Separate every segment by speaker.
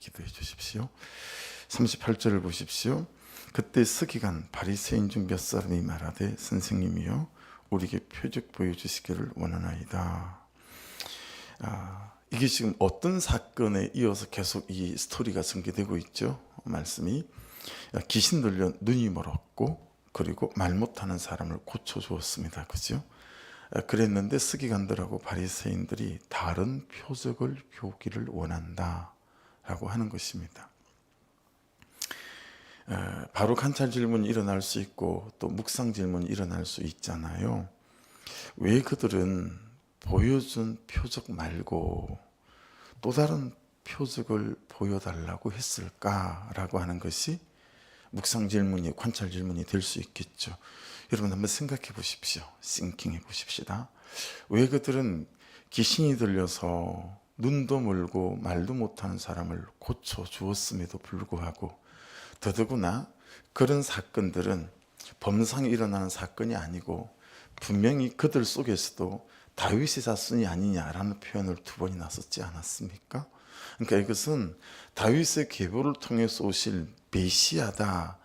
Speaker 1: 기도해 주십시오. 38절을 보십시오. 그때 서기관 바리새인 중 몇 사람이 말하되 선생님이여 우리에게 표적 보여주시기를 원하나이다. 이게 지금 어떤 사건에 이어서 계속 이 스토리가 전개되고 있죠. 말씀이 귀신 들려 눈이 멀었고 그리고 말 못하는 사람을 고쳐주었습니다. 그죠? 그랬는데 서기관들하고 바리새인들이 다른 표적을 보기를 원한다 라고 하는 것입니다. 바로 관찰 질문이 일어날 수 있고 또 묵상 질문이 일어날 수 있잖아요. 왜 그들은 보여준 표적 말고 또 다른 표적을 보여달라고 했을까라고 하는 것이 묵상 질문이, 관찰 질문이 될 수 있겠죠. 여러분 한번 생각해 보십시오. 싱킹해 보십시다. 왜 그들은 귀신이 들려서 눈도 멀고 말도 못하는 사람을 고쳐 주었음에도 불구하고, 더더구나 그런 사건들은 범상이 일어나는 사건이 아니고 분명히 그들 속에서도 다윗의 자손이 아니냐라는 표현을 2번이나 썼지 않았습니까? 그러니까 이것은 다윗의 계보를 통해서 오실 메시아다라는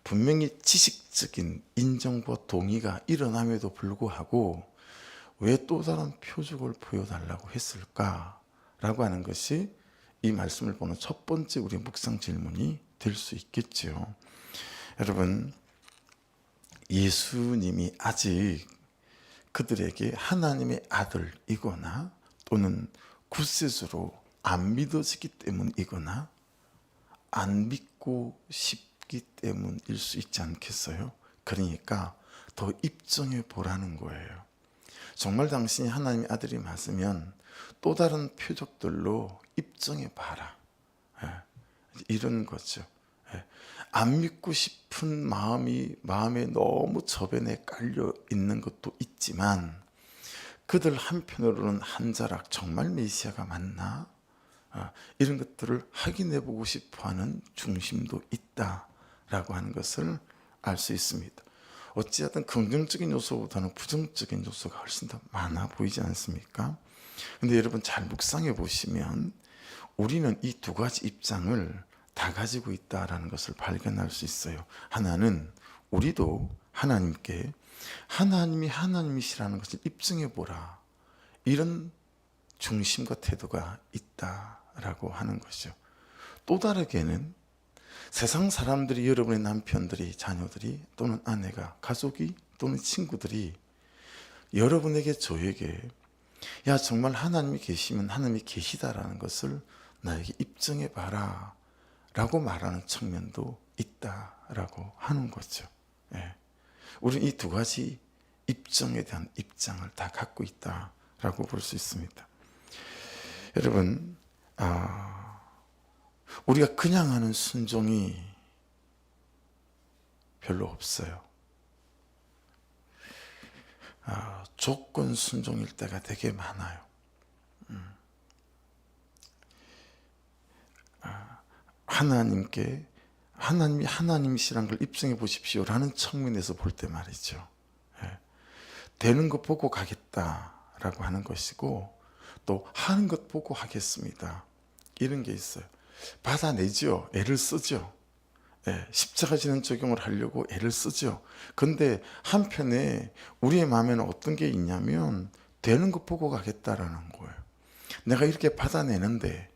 Speaker 1: 분명히 지식적인 인정과 동의가 일어남에도 불구하고 왜 또 다른 표적을 보여달라고 했을까라고 하는 것이 이 말씀을 보는 첫 번째 우리 묵상 질문이 될 수 있겠죠. 여러분, 예수님이 아직 그들에게 하나님의 아들이거나 또는 구세주로 안 믿어지기 때문이거나 안 믿고 싶기 때문일 수 있지 않겠어요? 그러니까 더 입증해 보라는 거예요. 정말 당신이 하나님의 아들이 맞으면 또 다른 표적들로 입증해 봐라. 이런 거죠. 안 믿고 싶은 마음에 너무 저변에 깔려 있는 것도 있지만 그들 한편으로는 한 자락 정말 메시아가 맞나? 이런 것들을 확인해 보고 싶어하는 중심도 있다라고 하는 것을 알 수 있습니다. 어찌하든 긍정적인 요소보다는 부정적인 요소가 훨씬 더 많아 보이지 않습니까? 근데 여러분 잘 묵상해 보시면 우리는 이 2가지 입장을 다 가지고 있다라는 것을 발견할 수 있어요. 하나는 우리도 하나님께 하나님이 하나님이시라는 것을 입증해 보라, 이런 중심과 태도가 있다라고 하는 것이죠. 또 다르게는 세상 사람들이, 여러분의 남편들이, 자녀들이 또는 아내가, 가족이 또는 친구들이 여러분에게, 저에게 야 정말 하나님이 계시면 하나님이 계시다라는 것을 나에게 입증해 봐라 라고 말하는 측면도 있다라고 하는 거죠. 우리는 이 2가지 입증에 대한 입장을 다 갖고 있다라고 볼 수 있습니다. 여러분, 우리가 그냥 하는 순종이 별로 없어요. 조건 순종일 때가 되게 많아요. 하나님께 하나님이 하나님이시라는 걸 입증해 보십시오라는 측면에서 볼 때 말이죠. 되는 것 보고 가겠다라고 하는 것이고 또 하는 것 보고 하겠습니다, 이런 게 있어요. 받아내죠. 애를 쓰죠. 십자가 지는 적용을 하려고 애를 쓰죠. 근데 한편에 우리의 마음에는 어떤 게 있냐면 되는 것 보고 가겠다라는 거예요. 내가 이렇게 받아내는데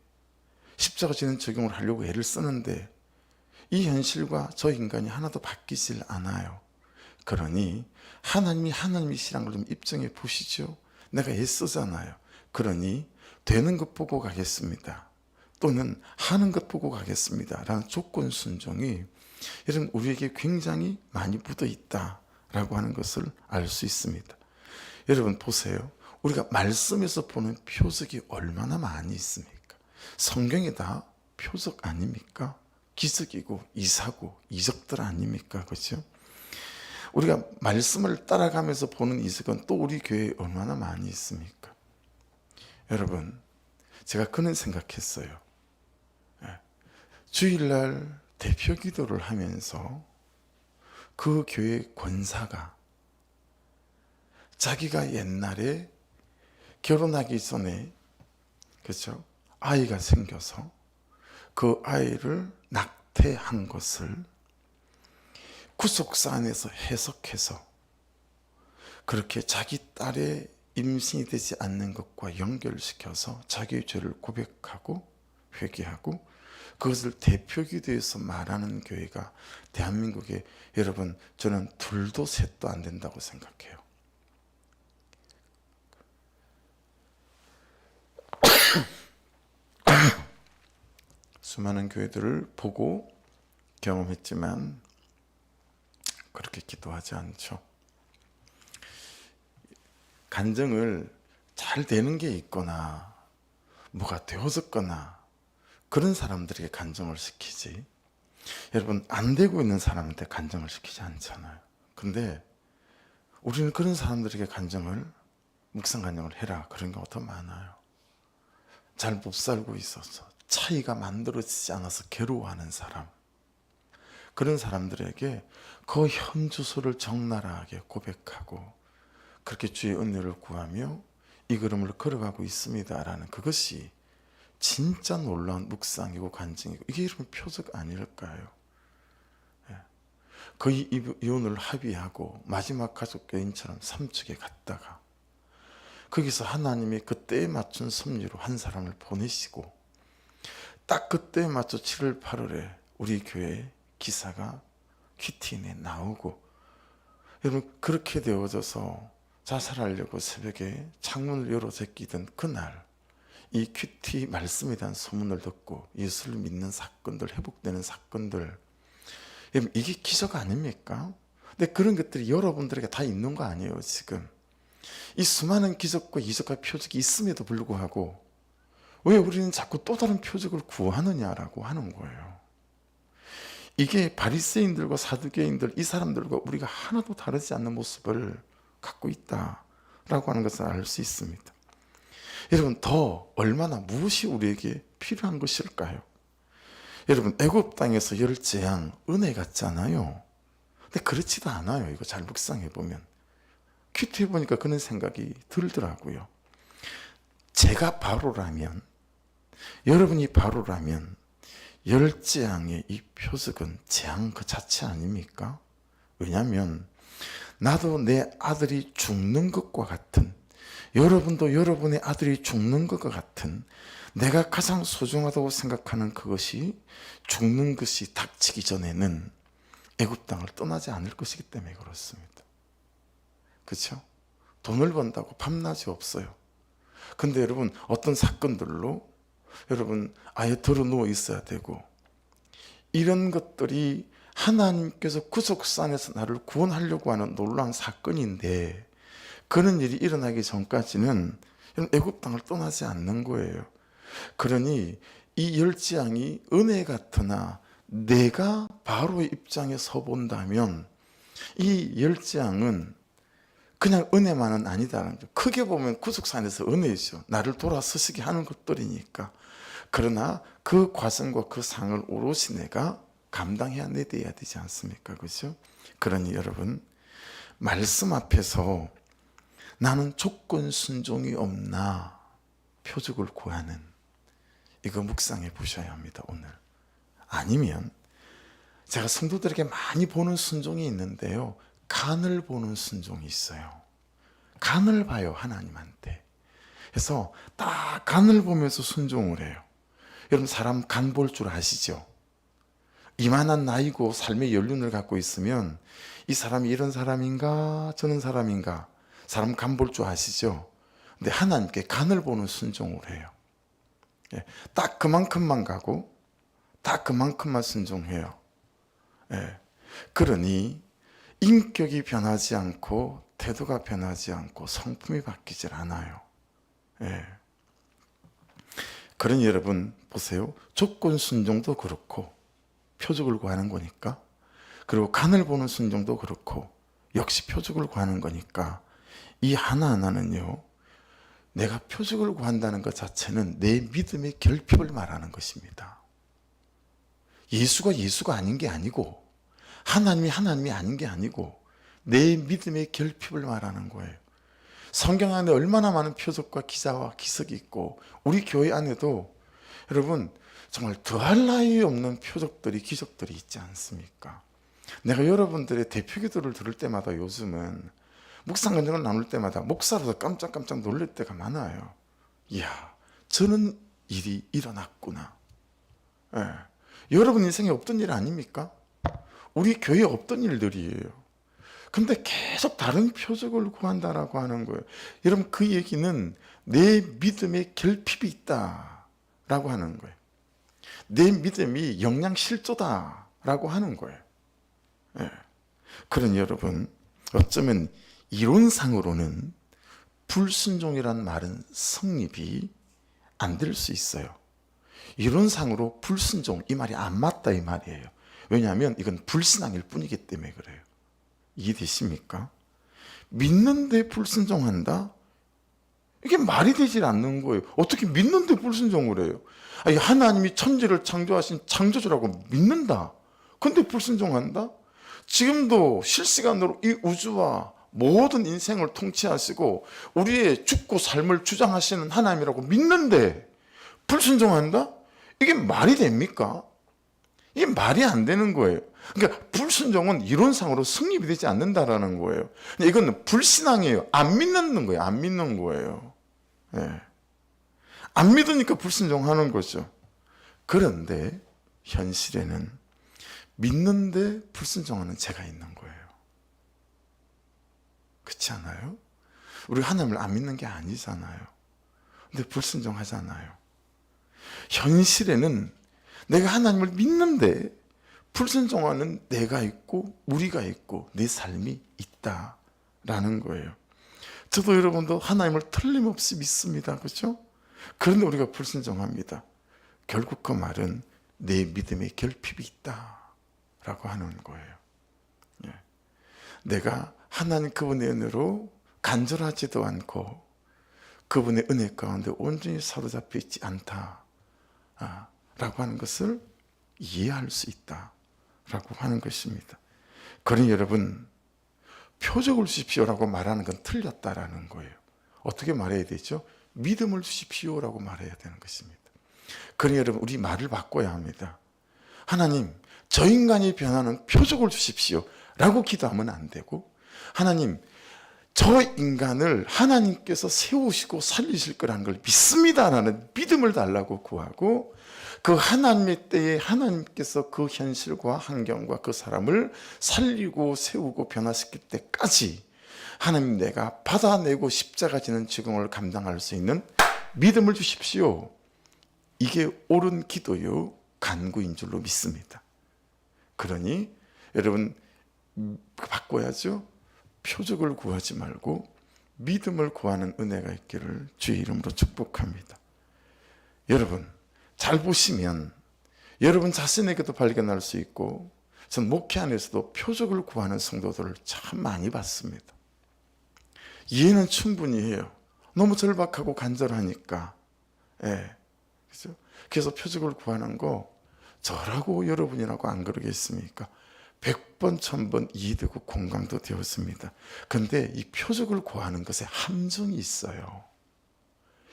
Speaker 1: 십자가 지는 적용을 하려고 애를 쓰는데 이 현실과 저 인간이 하나도 바뀌질 않아요. 그러니 하나님이 하나님이시라는 걸 좀 입증해 보시죠. 내가 애쓰잖아요. 그러니 되는 것 보고 가겠습니다, 또는 하는 것 보고 가겠습니다 라는 조건 순종이 여러분 우리에게 굉장히 많이 묻어 있다라고 하는 것을 알 수 있습니다. 여러분 보세요. 우리가 말씀에서 보는 표적이 얼마나 많이 있습니까? 성경이 다 표적 아닙니까? 기적이고 이사고 이적들 아닙니까? 그렇죠? 우리가 말씀을 따라가면서 보는 이적은 또 우리 교회에 얼마나 많이 있습니까? 여러분, 제가 그는 생각했어요. 주일날 대표 기도를 하면서 그 교회 권사가 자기가 옛날에 결혼하기 전에, 그렇죠, 아이가 생겨서 그 아이를 낙태한 것을 구속사 안에서 해석해서 그렇게 자기 딸의 임신이 되지 않는 것과 연결시켜서 자기의 죄를 고백하고 회개하고 그것을 대표기도해서 말하는 교회가 대한민국에, 여러분, 저는 둘도 셋도 안 된다고 생각해요. 수많은 교회들을 보고 경험했지만 그렇게 기도하지 않죠. 간증을 잘 되는 게 있거나 뭐가 되어졌거나 그런 사람들에게 간증을 시키지, 여러분, 안 되고 있는 사람한테 간증을 시키지 않잖아요. 근데 우리는 그런 사람들에게 간증을, 묵상 간증을 해라, 그런 경우가 더 많아요. 잘 못 살고 있어서 차이가 만들어지지 않아서 괴로워하는 사람, 그런 사람들에게 그 현 주소를 적나라하게 고백하고 그렇게 주의 은혜를 구하며 이 걸음을 걸어가고 있습니다라는, 그것이 진짜 놀라운 묵상이고 간증이고, 이게 이러면 표적 아닐까요? 거의 이혼을 합의하고 마지막 가족여인처럼 삼척에 갔다가 거기서 하나님이 그때에 맞춘 섭리로 한 사람을 보내시고 딱 그때에 맞춰 7월 8월에 우리 교회 기사가 큐티인에 나오고, 여러분, 그렇게 되어져서 자살하려고 새벽에 창문을 열어 제끼던 그날 이 큐티 말씀에 대한 소문을 듣고 예수를 믿는 사건들, 회복되는 사건들, 여러분, 이게 기적 아닙니까? 근데 그런 것들이 여러분들에게 다 있는 거 아니에요. 지금 이 수많은 기적과 이적과 표적이 있음에도 불구하고 왜 우리는 자꾸 또 다른 표적을 구하느냐라고 하는 거예요. 이게 바리새인들과 사두개인들, 이 사람들과 우리가 하나도 다르지 않는 모습을 갖고 있다라고 하는 것을 알 수 있습니다. 여러분, 더 얼마나 무엇이 우리에게 필요한 것일까요? 여러분, 애굽 땅에서 열 재앙 은혜 같잖아요. 근데 그렇지도 않아요. 이거 잘 묵상해 보면, 큐티해 보니까 그런 생각이 들더라고요. 제가 바로라면, 여러분이 바로라면 열 재앙의 이 표적은 재앙 그 자체 아닙니까? 왜냐하면 나도 내 아들이 죽는 것과 같은, 여러분도 여러분의 아들이 죽는 것과 같은, 내가 가장 소중하다고 생각하는 그것이 죽는 것이 닥치기 전에는 애굽 땅을 떠나지 않을 것이기 때문에 그렇습니다. 그렇죠? 돈을 번다고 밤낮이 없어요. 근데 여러분, 어떤 사건들로 여러분 아예 들어 누워 있어야 되고, 이런 것들이 하나님께서 구속산에서 나를 구원하려고 하는 놀라운 사건인데, 그런 일이 일어나기 전까지는 애굽 땅을 떠나지 않는 거예요. 그러니 이 열 재앙이 은혜 같으나 내가 바로의 입장에 서 본다면 이 열 재앙은 그냥 은혜만은 아니다라는 거죠. 크게 보면 구속산에서 은혜죠. 나를 돌아서시게 하는 것들이니까. 그러나 그 과정과 그 상을 오롯이 내가 감당해야 내야 되지 않습니까? 그렇죠? 그러니 여러분, 말씀 앞에서 나는 조건 순종이 없나 표적을 구하는, 이거 묵상해 보셔야 합니다. 오늘 아니면 제가 성도들에게 많이 보는 순종이 있는데요, 간을 보는 순종이 있어요. 간을 봐요, 하나님한테. 그래서 딱 간을 보면서 순종을 해요. 여러분, 사람 간 볼 줄 아시죠? 이만한 나이고 삶의 연륜을 갖고 있으면 이 사람이 이런 사람인가 저런 사람인가, 사람 간 볼 줄 아시죠? 근데 하나님께 간을 보는 순종을 해요. 딱 그만큼만 가고 딱 그만큼만 순종해요. 그러니 인격이 변하지 않고 태도가 변하지 않고 성품이 바뀌질 않아요. 그러니 여러분 보세요. 조건 순종도 그렇고 표적을 구하는 거니까, 그리고 간을 보는 순종도 그렇고 역시 표적을 구하는 거니까, 이 하나하나는요, 내가 표적을 구한다는 것 자체는 내 믿음의 결핍을 말하는 것입니다. 예수가 아닌 게 아니고 하나님이 아닌 게 아니고 내 믿음의 결핍을 말하는 거예요. 성경 안에 얼마나 많은 표적과 기사와 기석이 있고, 우리 교회 안에도 여러분 정말 더할 나위 없는 표적들이, 기적들이 있지 않습니까? 내가 여러분들의 대표 기도를 들을 때마다 요즘은 묵상 간증을 나눌 때마다 목사로서 깜짝깜짝 놀랄 때가 많아요. 이야, 저는 일이 일어났구나. 예. 여러분 인생에 없던 일 아닙니까? 우리 교회에 없던 일들이에요. 근데 계속 다른 표적을 구한다라고 하는 거예요. 여러분, 그 얘기는 내 믿음에 결핍이 있다라고 하는 거예요. 내 믿음이 영양실조다라고 하는 거예요. 예. 그러니 여러분, 어쩌면 이론상으로는 불순종이란 말은 성립이 안 될 수 있어요. 이론상으로 불순종, 이 말이 안 맞다 이 말이에요. 왜냐하면 이건 불신앙일 뿐이기 때문에 그래요. 이해되십니까? 믿는데 불순종한다? 이게 말이 되질 않는 거예요. 어떻게 믿는데 불순종을 해요? 아니, 하나님이 천지를 창조하신 창조주라고 믿는다. 근데 불순종한다? 지금도 실시간으로 이 우주와 모든 인생을 통치하시고 우리의 죽고 삶을 주장하시는 하나님이라고 믿는데 불순종한다? 이게 말이 됩니까? 이게 말이 안 되는 거예요. 그러니까 불순종은 이론상으로 성립이 되지 않는다라는 거예요. 이건 불신앙이에요. 안 믿는 거예요. 안 믿는 거예요. 예. 안 믿으니까 불순종하는 거죠. 그런데 현실에는 믿는데 불순종하는 죄가 있는 거예요. 그렇지 않아요? 우리 하나님을 안 믿는 게 아니잖아요. 근데 불순종하잖아요. 현실에는 내가 하나님을 믿는데 불순종하는 내가 있고 우리가 있고 내 삶이 있다라는 거예요. 저도 여러분도 하나님을 틀림없이 믿습니다. 그렇죠? 그런데 우리가 불순종합니다. 결국 그 말은 내 믿음에 결핍이 있다라고 하는 거예요. 예. 내가 하나님 그분의 은혜로 간절하지도 않고 그분의 은혜 가운데 온전히 사로잡혀 있지 않다 라고 하는 것을 이해할 수 있다라고 하는 것입니다. 그러니 여러분, 표적을 주십시오라고 말하는 건 틀렸다라는 거예요. 어떻게 말해야 되죠? 믿음을 주십시오라고 말해야 되는 것입니다. 그러니 여러분, 우리 말을 바꿔야 합니다. 하나님, 저 인간이 변하는 표적을 주십시오 라고 기도하면 안 되고, 하나님, 저 인간을 하나님께서 세우시고 살리실 거라는 걸 믿습니다라는 믿음을 달라고 구하고, 그 하나님의 때에 하나님께서 그 현실과 환경과 그 사람을 살리고 세우고 변화시킬 때까지 하나님, 내가 받아내고 십자가 지는 죽음을 감당할 수 있는 믿음을 주십시오. 이게 옳은 기도요 간구인 줄로 믿습니다. 그러니 여러분, 바꿔야죠. 표적을 구하지 말고 믿음을 구하는 은혜가 있기를 주의 이름으로 축복합니다. 여러분, 잘 보시면 여러분 자신에게도 발견할 수 있고, 전 목회 안에서도 표적을 구하는 성도들을 참 많이 봤습니다. 이해는 충분히 해요. 너무 절박하고 간절하니까. 예. 그죠? 그래서 표적을 구하는 거 저라고 여러분이라고 안 그러겠습니까? 100번, 1000번 이해되고 공감도 되었습니다. 근데 이 표적을 구하는 것에 함정이 있어요.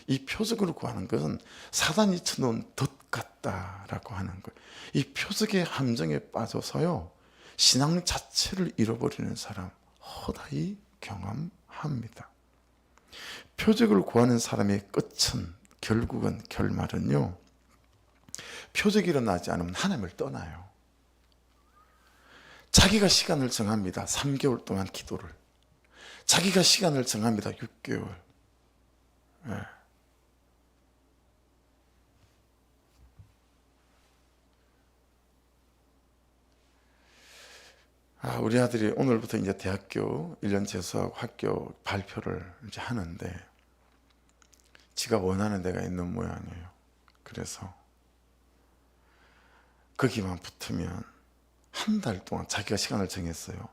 Speaker 1: 이 표적을 구하는 것은 사단이 쳐놓은 덫 같다라고 하는 거예요. 이 표적의 함정에 빠져서요, 신앙 자체를 잃어버리는 사람 허다히 경험합니다. 표적을 구하는 사람의 끝은, 결국은, 결말은요, 표적이 일어나지 않으면 하나님을 떠나요. 자기가 시간을 정합니다. 3개월 동안 기도를. 자기가 시간을 정합니다. 6개월. 예. 우리 아들이 오늘부터 이제 대학교 1년 재수하고 학교 발표를 이제 하는데, 지가 원하는 데가 있는 모양이에요. 그래서 거기만 붙으면 한 달 동안 자기가 시간을 정했어요.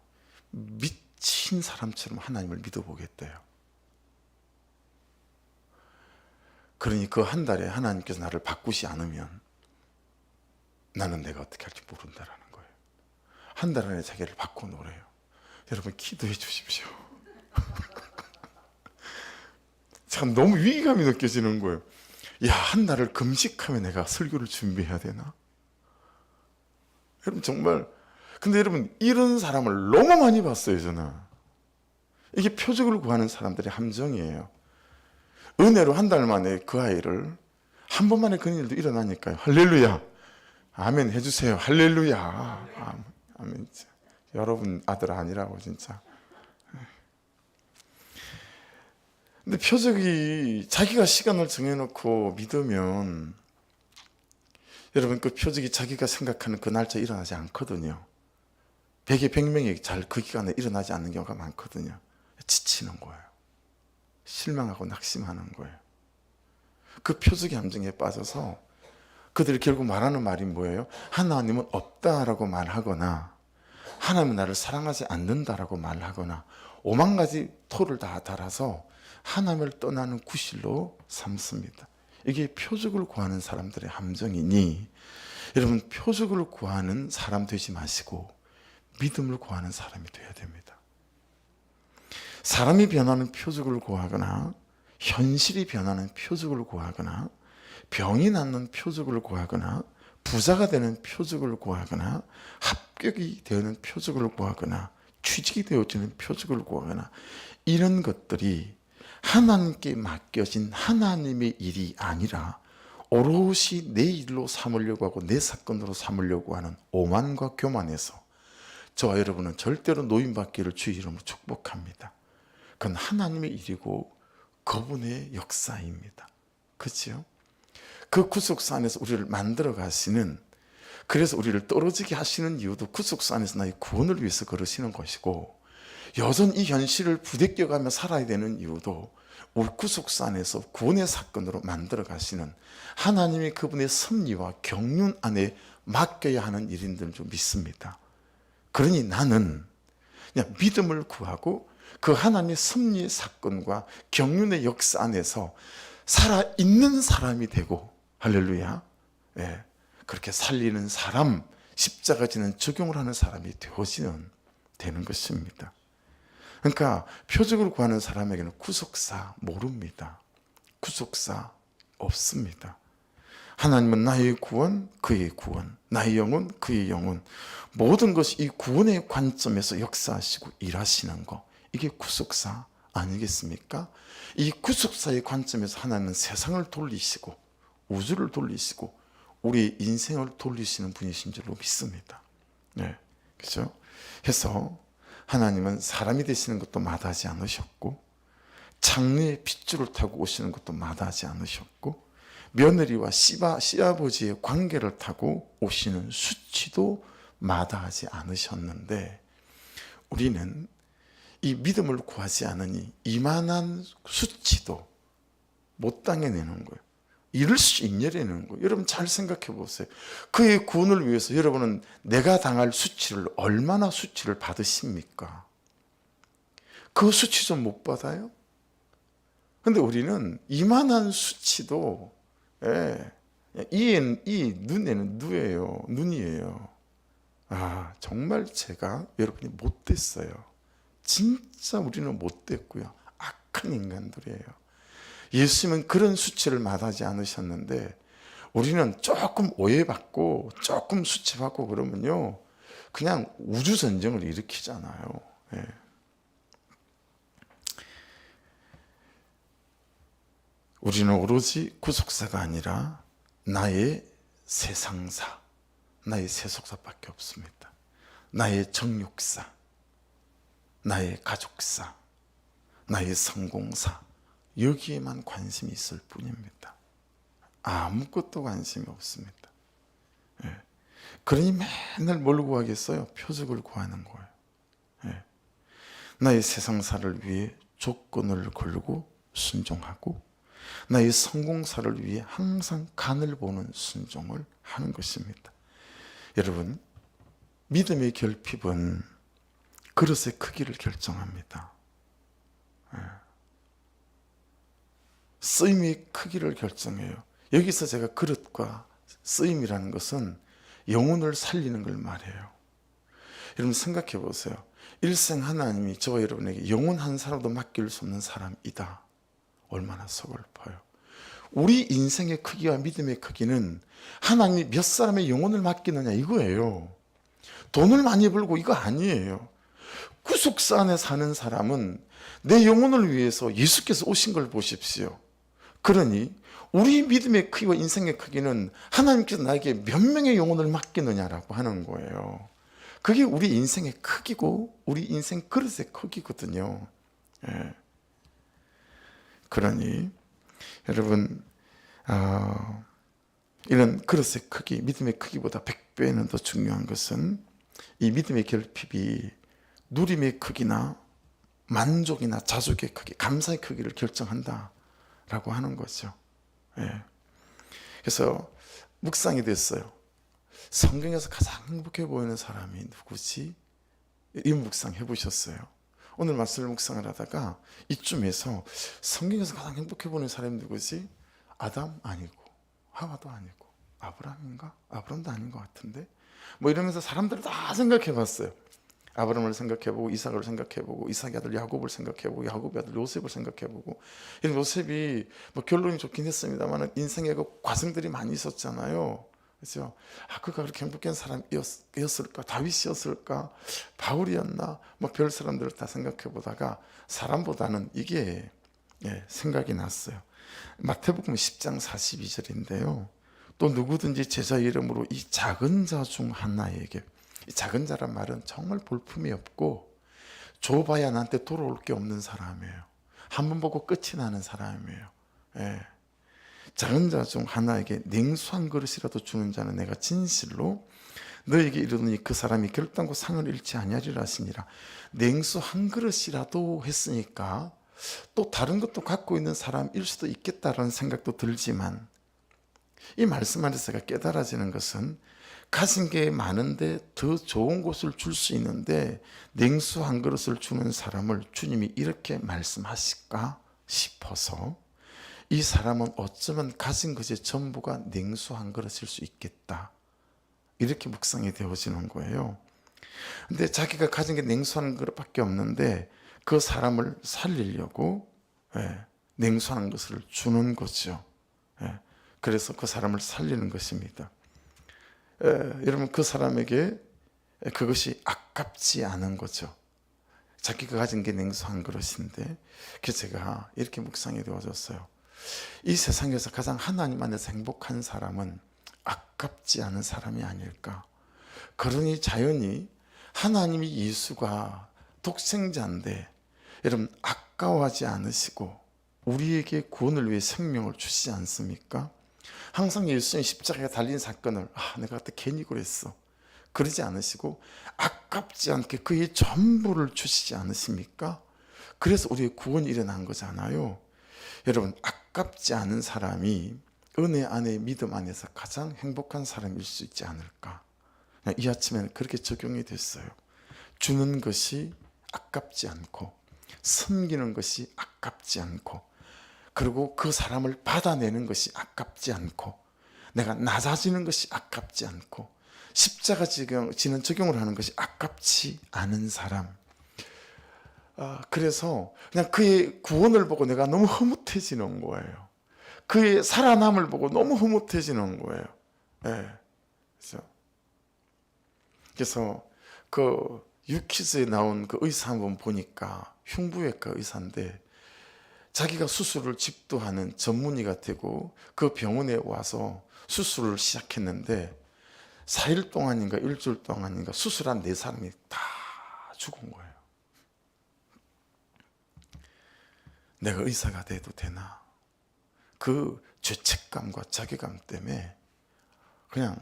Speaker 1: 미친 사람처럼 하나님을 믿어보겠대요. 그러니 그 한 달에 하나님께서 나를 바꾸지 않으면 나는 내가 어떻게 할지 모른다라는 거예요. 한 달 안에 자기를 바꿔놓으래요. 여러분, 기도해 주십시오. 참 너무 위기감이 느껴지는 거예요. 야, 한 달을 금식하며 내가 설교를 준비해야 되나? 여러분 정말, 근데 여러분 이런 사람을 너무 많이 봤어요 저는. 이게 표적을 구하는 사람들의 함정이에요. 은혜로 한 달 만에 그 아이를, 한 번 만에 그런 일도 일어나니까요. 할렐루야 아멘 해주세요. 할렐루야 아멘. 여러분 아들 아니라고 진짜. 근데 표적이 자기가 시간을 정해놓고 믿으면 여러분 그 표적이 자기가 생각하는 그 날짜에 일어나지 않거든요. 100에 100명이 잘 그 기간에 일어나지 않는 경우가 많거든요. 지치는 거예요. 실망하고 낙심하는 거예요. 그 표적의 함정에 빠져서 그들이 결국 말하는 말이 뭐예요? 하나님은 없다라고 말하거나 하나님은 나를 사랑하지 않는다라고 말하거나 5만 가지 토를 다 달아서 하나님을 떠나는 구실로 삼습니다. 이게 표적을 구하는 사람들의 함정이니 여러분 표적을 구하는 사람 되지 마시고 믿음을 구하는 사람이 되어야 됩니다. 사람이 변하는 표적을 구하거나 현실이 변하는 표적을 구하거나 병이 낫는 표적을 구하거나 부자가 되는 표적을 구하거나 합격이 되는 표적을 구하거나 취직이 되어지는 표적을 구하거나 이런 것들이 하나님께 맡겨진 하나님의 일이 아니라 오롯이 내 일로 삼으려고 하고 내 사건으로 삼으려고 하는 오만과 교만에서 저와 여러분은 절대로 노임받기를 주의 이름으로 축복합니다. 그건 하나님의 일이고 그분의 역사입니다. 그렇죠? 그 구속사 안에서 우리를 만들어 가시는, 그래서 우리를 떨어지게 하시는 이유도 구속사 안에서 나의 구원을 위해서 그러시는 것이고 여전히 이 현실을 부대껴가며 살아야 되는 이유도 우리 구속사 안에서 구원의 사건으로 만들어 가시는 하나님의 그분의 섭리와 경륜 안에 맡겨야 하는 일인 줄 믿습니다. 그러니 나는 그냥 믿음을 구하고 그 하나님의 섭리의 사건과 경륜의 역사 안에서 살아있는 사람이 되고, 할렐루야, 예, 그렇게 살리는 사람, 십자가 지는 적용을 하는 사람이 되는 것입니다. 그러니까 표적을 구하는 사람에게는 구속사 모릅니다. 구속사 없습니다. 하나님은 나의 구원, 그의 구원, 나의 영혼, 그의 영혼, 모든 것이 이 구원의 관점에서 역사하시고 일하시는 것, 이게 구속사 아니겠습니까? 이 구속사의 관점에서 하나님은 세상을 돌리시고 우주를 돌리시고 우리 인생을 돌리시는 분이신 줄로 믿습니다. 네, 그렇죠? 해서 하나님은 사람이 되시는 것도 마다하지 않으셨고 장래의 핏줄을 타고 오시는 것도 마다하지 않으셨고 며느리와 시아버지의 관계를 타고 오시는 수치도 마다하지 않으셨는데 우리는 이 믿음을 구하지 않으니 이만한 수치도 못 당해내는 거예요. 이럴 수 있냐라는 거예요. 여러분 잘 생각해 보세요. 그의 구원을 위해서 여러분은 내가 당할 수치를 얼마나 수치를 받으십니까? 그 수치 좀 못 받아요? 근데 우리는 이만한 수치도 이 눈에는 눈이에요. 아, 정말 제가 여러분이 못됐어요. 진짜 우리는 못됐고요. 악한 인간들이에요. 예수님은 그런 수치를 마다하지 않으셨는데 우리는 조금 오해받고 조금 수치받고 그러면요 그냥 우주전쟁을 일으키잖아요. 예. 우리는 오로지 구속사가 아니라 나의 세상사, 나의 세속사밖에 없습니다. 나의 정욕사, 나의 가족사, 나의 성공사, 여기에만 관심이 있을 뿐입니다. 아무것도 관심이 없습니다. 예. 그러니 맨날 뭘 구하겠어요? 표적을 구하는 거예요. 예. 나의 세상사를 위해 조건을 걸고 순종하고 나의 성공사를 위해 항상 간을 보는 순종을 하는 것입니다. 여러분, 믿음의 결핍은 그릇의 크기를 결정합니다. 쓰임의 크기를 결정해요. 여기서 제가 그릇과 쓰임이라는 것은 영혼을 살리는 걸 말해요. 여러분 생각해 보세요. 일생 하나님이 저와 여러분에게 영혼 한 사람도 맡길 수 없는 사람이다. 얼마나 서글퍼요. 우리 인생의 크기와 믿음의 크기는 하나님이 몇 사람의 영혼을 맡기느냐 이거예요. 돈을 많이 벌고 이거 아니에요. 구속사 안에 사는 사람은 내 영혼을 위해서 예수께서 오신 걸 보십시오. 그러니 우리 믿음의 크기와 인생의 크기는 하나님께서 나에게 몇 명의 영혼을 맡기느냐라고 하는 거예요. 그게 우리 인생의 크기고 우리 인생 그릇의 크기거든요. 예. 그러니 여러분 이런 그릇의 크기, 믿음의 크기보다 100배는 더 중요한 것은 이 믿음의 결핍이 누림의 크기나 만족이나 자족의 크기, 감사의 크기를 결정한다라고 하는 거죠. 예. 그래서 묵상이 됐어요. 성경에서 가장 행복해 보이는 사람이 누구지? 이 묵상 해보셨어요? 오늘 말씀을 묵상을 하다가 이쯤에서 성경에서 가장 행복해 보이는 사람이 누구지? 아담 아니고 하와도 아니고 아브라함인가? 아브라함도 아닌 것 같은데 뭐 이러면서 사람들을 다 생각해 봤어요. 아브라함을 생각해보고 이삭을 생각해보고 이삭의 아들 야곱을 생각해보고 야곱의 아들 요셉을 생각해보고 요셉이 뭐 결론이 좋긴 했습니다만 인생에 그 과정들이 많이 있었잖아요. 그렇죠? 그가 그렇게 행복한 사람이었을까? 다윗이었을까? 바울이었나? 뭐 별 사람들을 다 생각해보다가 사람보다는 이게 생각이 났어요. 마태복음 10장 42절인데요. 또 누구든지 제자 이름으로 이 작은 자 중 하나에게, 이 작은 자란 말은 정말 볼품이 없고 줘봐야 나한테 돌아올 게 없는 사람이에요. 한번 보고 끝이 나는 사람이에요. 작은 자 중 하나에게 냉수 한 그릇이라도 주는 자는 내가 진실로 너에게 이르노니 그 사람이 결단코 상을 잃지 아니하리라 하시니라. 냉수 한 그릇이라도 했으니까 또 다른 것도 갖고 있는 사람일 수도 있겠다라는 생각도 들지만 이 말씀 안에서 제가 깨달아지는 것은 가진 게 많은데 더 좋은 곳을 줄 수 있는데 냉수 한 그릇을 주는 사람을 주님이 이렇게 말씀하실까 싶어서 이 사람은 어쩌면 가진 것의 전부가 냉수 한 그릇일 수 있겠다. 이렇게 묵상이 되어지는 거예요. 근데 자기가 가진 게 냉수 한 그릇밖에 없는데 그 사람을 살리려고 냉수 한 것을 주는 거죠. 그래서 그 사람을 살리는 것입니다. 여러분 그 사람에게 그것이 아깝지 않은 거죠. 자기가 가진 게 냉수 한 그릇인데 그래서 제가 이렇게 묵상이 되어졌어요. 이 세상에서 가장 하나님 안에서 행복한 사람은 아깝지 않은 사람이 아닐까. 그러니 자연히 하나님이 예수가 독생자인데 여러분 아까워하지 않으시고 우리에게 구원을 위해 생명을 주시지 않습니까? 항상 예수님 십자가에 달린 사건을 내가 그때 괜히 그랬어 그러지 않으시고 아깝지 않게 그의 전부를 주시지 않으십니까? 그래서 우리의 구원이 일어난 거잖아요. 여러분 아깝지 않은 사람이 은혜 안에 믿음 안에서 가장 행복한 사람일 수 있지 않을까. 이 아침에는 그렇게 적용이 됐어요. 주는 것이 아깝지 않고 섬기는 것이 아깝지 않고 그리고 그 사람을 받아내는 것이 아깝지 않고 내가 낮아지는 것이 아깝지 않고 십자가 지는 적용을 하는 것이 아깝지 않은 사람. 그래서 그냥 그의 구원을 보고 내가 너무 흐뭇해지는 거예요. 그의 살아남을 보고 너무 흐뭇해지는 거예요. 그래서 그 유퀴즈에 나온 그 의사 한번 보니까 흉부외과 의사인데 자기가 수술을 집도하는 전문의가 되고 그 병원에 와서 수술을 시작했는데 4일 동안인가 일주일 동안인가 수술한 4사람이 다 죽은 거예요. 내가 의사가 돼도 되나? 그 죄책감과 자괴감 때문에 그냥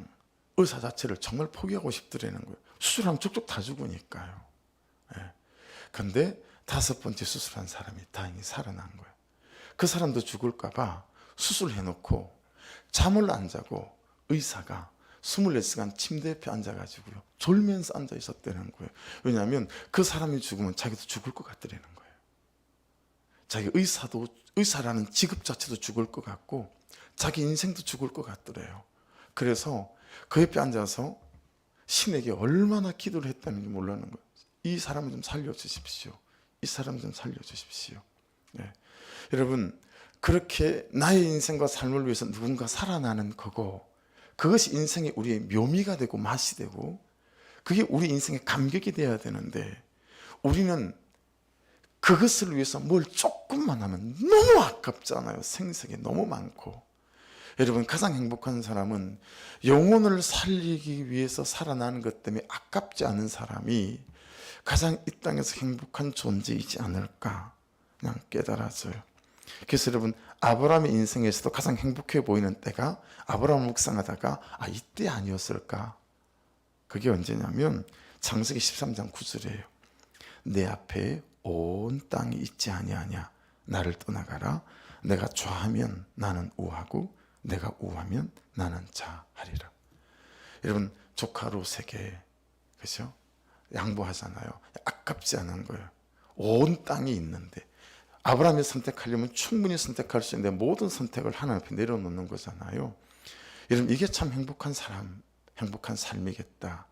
Speaker 1: 의사 자체를 정말 포기하고 싶더라는 거예요. 수술하면 쭉쭉 다 죽으니까요. 그런데 5번째 수술한 사람이 다행히 살아난 거예요. 그 사람도 죽을까 봐 수술해놓고 잠을 안 자고 의사가 24시간 침대 옆에 앉아가지고요 졸면서 앉아 있었다는 거예요. 왜냐하면 그 사람이 죽으면 자기도 죽을 것 같더라는 거예요. 자기 의사라는 직업 자체도 죽을 것 같고 자기 인생도 죽을 것 같더래요. 그래서 그 옆에 앉아서 신에게 얼마나 기도를 했다는지 모르는 거예요. 이 사람을 좀 살려주십시오. 이 사람 좀 살려주십시오. 여러분 그렇게 나의 인생과 삶을 위해서 누군가 살아나는 거고, 그것이 인생의 우리의 묘미가 되고 맛이 되고, 그게 우리 인생의 감격이 되어야 되는데, 우리는 그것을 위해서 뭘 조금만 하면 너무 아깝잖아요. 생색이 너무 많고. 여러분, 가장 행복한 사람은 영혼을 살리기 위해서 살아나는 것 때문에 아깝지 않은 사람이 가장 이 땅에서 행복한 존재이지 않을까 그냥 깨달아져요. 그래서 여러분, 아브라함의 인생에서도 가장 행복해 보이는 때가 아브라함을 묵상하다가 이때 아니었을까? 그게 언제냐면 창세기 13장 9절이에요. 내 앞에 온 땅이 있지 아니하냐. 나를 떠나가라. 내가 좌하면 나는 우하고 내가 우하면 나는 좌하리라. 여러분, 조카 롯에게, 그죠? 양보하잖아요. 아깝지 않은 거예요. 온 땅이 있는데 아브라함이 선택하려면 충분히 선택할 수 있는데 모든 선택을 하나님 앞에 내려놓는 거잖아요. 여러분, 이게 참 행복한 사람, 행복한 삶이겠다.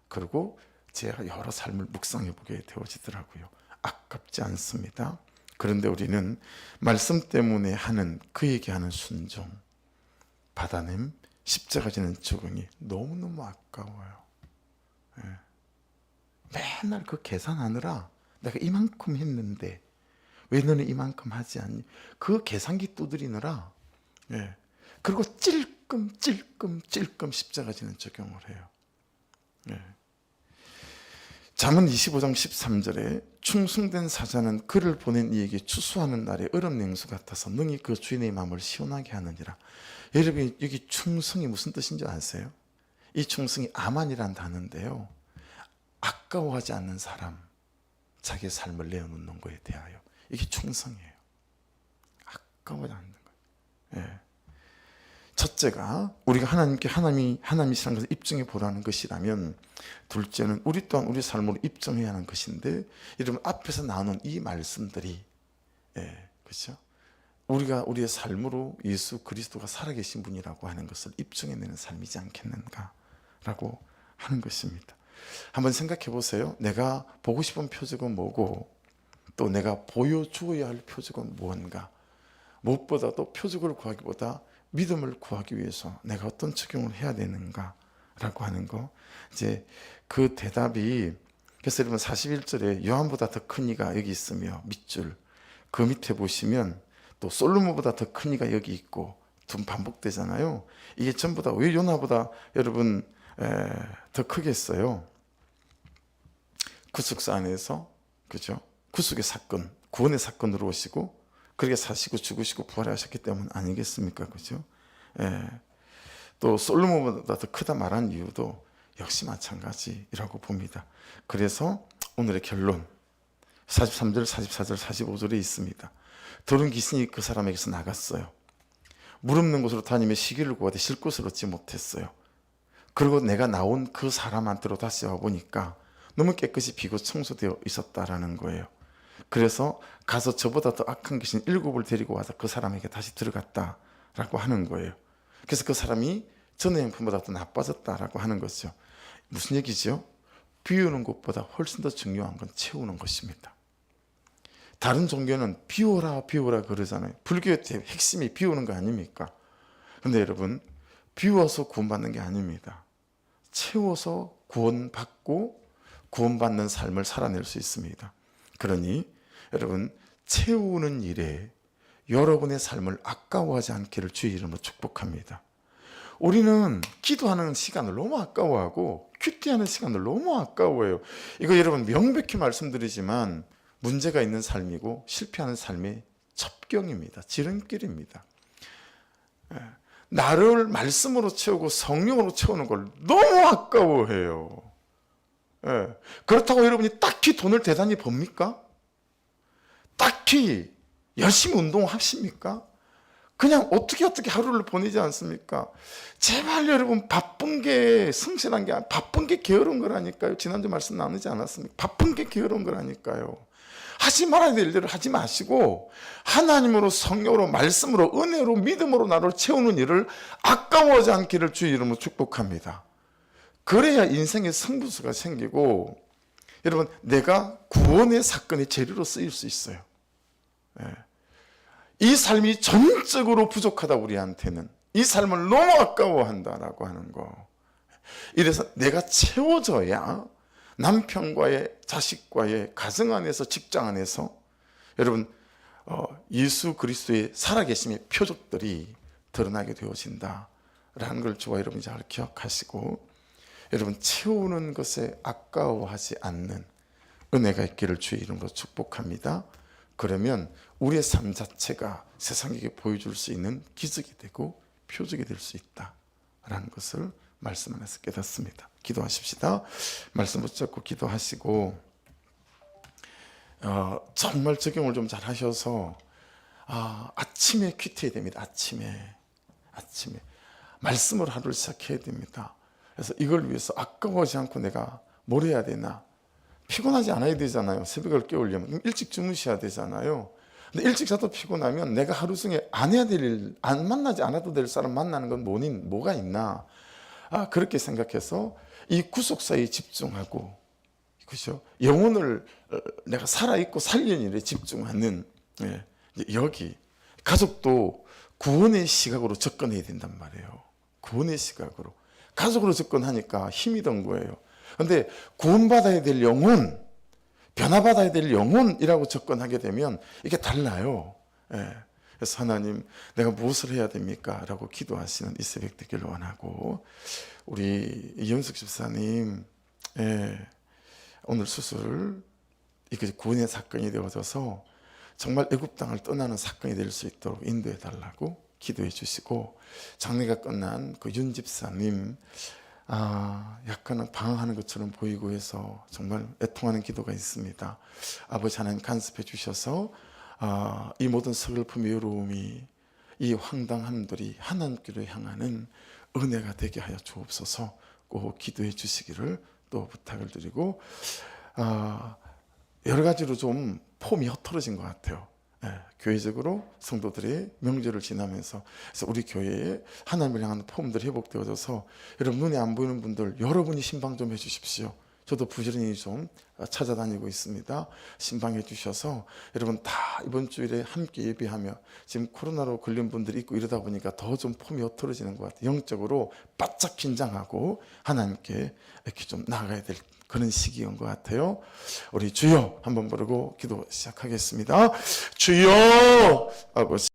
Speaker 1: 그리고 제가 여러 삶을 묵상해 보게 되어지더라고요. 아깝지 않습니다. 그런데 우리는 말씀 때문에 하는, 그에게 하는 순종, 받아냄, 십자가 지는 적응이 너무너무 아까워요. 맨날 그 계산하느라 내가 이만큼 했는데 왜 너는 이만큼 하지 않니? 그 계산기 두드리느라, 그리고 찔끔 십자가 지는 적용을 해요. 잠언 25장 13절에 충성된 사자는 그를 보낸 이에게 추수하는 날에 얼음 냉수 같아서 능히 그 주인의 마음을 시원하게 하느니라. 여러분, 여기 충성이 무슨 뜻인지 아세요? 이 충성이 아만이란 단어인데요, 아까워하지 않는 사람, 자기의 삶을 내어놓는 것에 대하여, 이게 충성이에요. 아까워하지 않는 거예요. 첫째가 우리가 하나님이시라는 것을 입증해 보라는 것이라면, 둘째는 우리 또한 우리 삶으로 입증해야 하는 것인데, 여러분, 앞에서 나눈 이 말씀들이, 그렇죠? 우리가 우리의 삶으로 예수 그리스도가 살아계신 분이라고 하는 것을 입증해내는 삶이지 않겠는가라고 하는 것입니다. 한번 생각해 보세요. 내가 보고 싶은 표적은 뭐고, 또 내가 보여주어야 할 표적은 무언가. 무엇보다도 표적을 구하기보다 믿음을 구하기 위해서 내가 어떤 적용을 해야 되는가라고 하는 거. 이제 그 대답이, 그래서 여러분 41절에 요한보다 더 큰 이가 여기 있으며 밑줄, 그 밑에 보시면 또 솔로몬보다 더 큰 이가 여기 있고, 두 번 반복되잖아요. 이게 전부 다 왜 요나보다 여러분 더 크겠어요? 구속사 안에서, 그죠? 구속의 사건, 구원의 사건으로 오시고, 그렇게 사시고 죽으시고 부활하셨기 때문 아니겠습니까? 그죠? 또 솔로몬보다 더 크다 말한 이유도 역시 마찬가지라고 봅니다. 그래서 오늘의 결론 43절, 44절, 45절에 있습니다. 더러운 귀신이 그 사람에게서 나갔어요. 물 없는 곳으로 다니며 시기를 구하되 쉴 곳을 얻지 못했어요. 그리고 내가 나온 그 사람한테로 다시 와보니까 너무 깨끗이 비고 청소되어 있었다라는 거예요. 그래서 가서 저보다 더 악한 귀신 7을 데리고 와서 그 사람에게 다시 들어갔다라고 하는 거예요. 그래서 그 사람이 전의 형편보다 더 나빠졌다라고 하는 거죠. 무슨 얘기죠? 비우는 것보다 훨씬 더 중요한 건 채우는 것입니다. 다른 종교는 비워라 그러잖아요. 불교의 핵심이 비우는 거 아닙니까? 근데 여러분, 비워서 구원받는 게 아닙니다. 채워서 구원받고 구원받는 삶을 살아낼 수 있습니다. 그러니 여러분, 채우는 일에 여러분의 삶을 아까워하지 않기를 주의 이름으로 축복합니다. 우리는 기도하는 시간을 너무 아까워하고 큐티하는 시간을 너무 아까워해요. 이거 여러분 명백히 말씀드리지만 문제가 있는 삶이고 실패하는 삶의 첩경입니다. 지름길입니다. 나를 말씀으로 채우고 성령으로 채우는 걸 너무 아까워해요. 그렇다고 여러분이 딱히 돈을 대단히 법니까? 딱히 열심히 운동하십니까? 그냥 어떻게 하루를 보내지 않습니까? 제발 여러분, 바쁜 게 성실한 게 아니라 바쁜 게 게으른 거라니까요. 지난주 말씀 나누지 않았습니까? 바쁜 게 게으른 거라니까요. 하지 말아야 될 일을 하지 마시고 하나님으로, 성령으로, 말씀으로, 은혜로, 믿음으로 나를 채우는 일을 아까워하지 않기를 주의 이름으로 축복합니다. 그래야 인생의 승부수가 생기고 여러분, 내가 구원의 사건의 재료로 쓰일 수 있어요. 이 삶이 전적으로 부족하다, 우리한테는. 이 삶을 너무 아까워한다라고 하는 거. 이래서 내가 채워져야 남편과의, 자식과의, 가정 안에서, 직장 안에서 여러분 예수 그리스도의 살아계심의 표적들이 드러나게 되어진다라는 걸 저와 여러분이 잘 기억하시고, 여러분 채우는 것에 아까워하지 않는 은혜가 있기를 주의 이름으로 축복합니다. 그러면 우리의 삶 자체가 세상에게 보여줄 수 있는 기적이 되고 표적이 될 수 있다라는 것을 말씀 안에서 깨닫습니다. 기도하십시다. 말씀 붙잡고 기도하시고 정말 적용을 좀 잘 하셔서 아침에 퀴트해야 됩니다. 아침에 말씀으로 하루를 시작해야 됩니다. 그래서 이걸 위해서 아까워하지 않고 내가 뭘 해야 되나. 피곤하지 않아야 되잖아요. 새벽을 깨우려면 일찍 주무셔야 되잖아요. 근데 일찍 자도 피곤하면 내가 하루 중에 안 해야 될 일, 안 만나지 않아도 될 사람 만나는 건 뭐가 있나. 그렇게 생각해서 이 구속사에 집중하고, 그죠? 영혼을 내가 살아있고 살리는 일에 집중하는, 여기 가족도 구원의 시각으로 접근해야 된단 말이에요. 구원의 시각으로. 가족으로 접근하니까 힘이 든 거예요. 근데 구원받아야 될 영혼, 변화받아야 될 영혼이라고 접근하게 되면 이게 달라요. 그래서 하나님, 내가 무엇을 해야 됩니까? 라고 기도하시는 이 새벽 되기를 원하고, 우리 이현숙 집사님 오늘 수술, 이게 구원의 사건이 되어져서 정말 애굽 땅을 떠나는 사건이 될 수 있도록 인도해 달라고 기도해 주시고, 장례가 끝난 그 윤 집사님 약간은 방황하는 것처럼 보이고 해서 정말 애통하는 기도가 있습니다. 아버지 하나님 간섭해 주셔서 이 모든 서글픔, 외로움이, 이 황당함들이 하나님께로 향하는 은혜가 되게 하여 주옵소서. 꼭 기도해 주시기를 또 부탁을 드리고, 여러 가지로 좀 폼이 흩어진 것 같아요. 교회적으로 성도들의 명절을 지나면서, 그래서 우리 교회에 하나님을 향한 폼들이 회복되어져서 여러분 눈에 안 보이는 분들 여러분이 신방 좀 해주십시오. 저도 부지런히 좀 찾아다니고 있습니다. 신방해 주셔서 여러분 다 이번 주일에 함께 예배하며, 지금 코로나로 걸린 분들이 있고 이러다 보니까 더 좀 폼이 흩어지는 것 같아요. 영적으로 바짝 긴장하고 하나님께 이렇게 좀 나아가야 될 그런 시기인 것 같아요. 우리 주여 한번 부르고 기도 시작하겠습니다. 주여, 아버지.